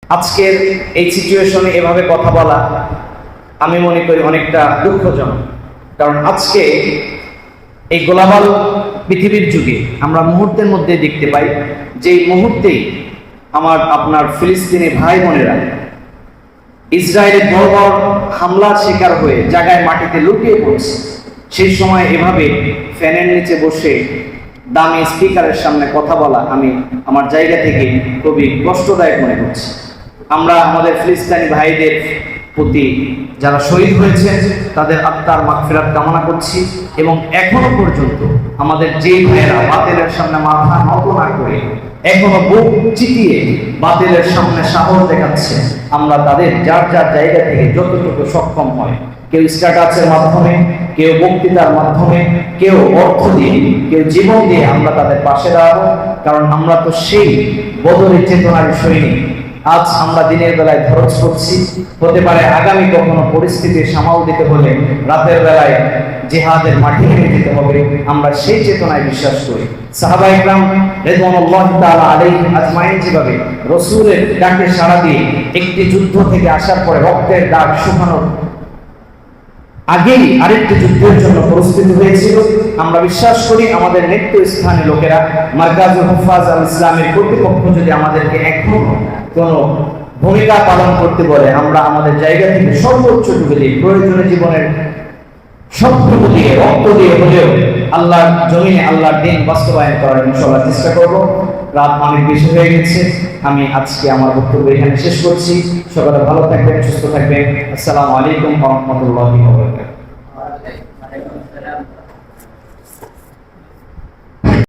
আজকের এই সিচুয়েশনে এভাবে কথা বলা আমি মনে করি অনেকটা দুঃখজনক। কারণ আজকে এই গ্লোবাল পৃথিবীর যুগে আমরা মুহূর্তের মধ্যে দেখতে পাই যে এই মুহূর্তেই আপনার ফিলিস্তিনি ভাই বোনেরা ইসরায়েলের বর্বর হামলার শিকার হয়ে জায়গায় মাটিতে লুকিয়ে পড়ছে। সেই সময় এভাবে ফ্যানের নিচে বসে দামি স্পিকারের সামনে কথা বলা আমি আমার জায়গা থেকে খুবই কষ্টদায়ক মনে করছি। আমরা আমাদের ফিলিস্তিনি ভাইদের প্রতি যারা শহীদ হয়েছে তাদের আত্মার মাগফিরাত কামনা করছি, এবং এখনো পর্যন্ত আমাদের যে ভাইয়েরা বাতিলের সামনে মাথা নত না করে এখনো বুক চিতিয়ে বাতিলের সামনে সাহস দেখাচ্ছে, আমরা তাদের যার যার জায়গা থেকে যতটুকু সক্ষম হয়, কেউ স্ট্যাটাসের মাধ্যমে, কেউ বক্তৃতার মাধ্যমে, কেউ অর্থ দিয়ে, কেউ জীবন দিয়ে আমরা তাদের পাশে দাঁড়াবো। কারণ আমরা তো সেই বদরের চেতনার সৈনিক। আজ আমরা দিনের বেলায় খরচ করছি, হতে পারে আগামী কখনো পরিস্থিতি সামাল দিতে হলে রাতের বেলায় জিহাদের মাঠে নেমে যেতে হবে। আমরা সেই চেতনায় বিশ্বাস করি। সাহাবা ইকরাম রিদওয়ানুল্লাহি তাআলা আলাইহিম আজমাইন যেভাবে রাসূলের ডাকে সাড়া দিয়ে একটি যুদ্ধ থেকে আসার পরে রক্তের দাগ শুকানোর আগেই আরেকটি যুদ্ধের জন্য প্রস্তুত হয়েছিল, আমরা বিশ্বাস করি আমাদের নেতৃস্থানীয় লোকেরা মারকাজুল হুফাজ আল ইসলামের কর্তৃপক্ষ যদি আমাদেরকে এখনো কোনো ভূমিকা পালন করতে বলে, আমরা আমাদের জায়গা থেকে সর্বোচ্চটুকু দিয়ে প্রয়োজনে জীবনের সবটুকু দিয়ে রক্ত দিয়ে হলেও আল্লাহর জমিনে আল্লাহর দিন বাস্তবায়ন করার ইনশাআল্লাহ চেষ্টা করব। রাত অনেক বেশি হয়ে গেছে, আমি আজকে আমার বক্তব্য এখানে শেষ করছি। সবাই ভালো থাকবেন, সুস্থ থাকবেন। আসসালামু আলাইকুম ওয়া রাহমাতুল্লাহি ওয়া বারাকাতুহু।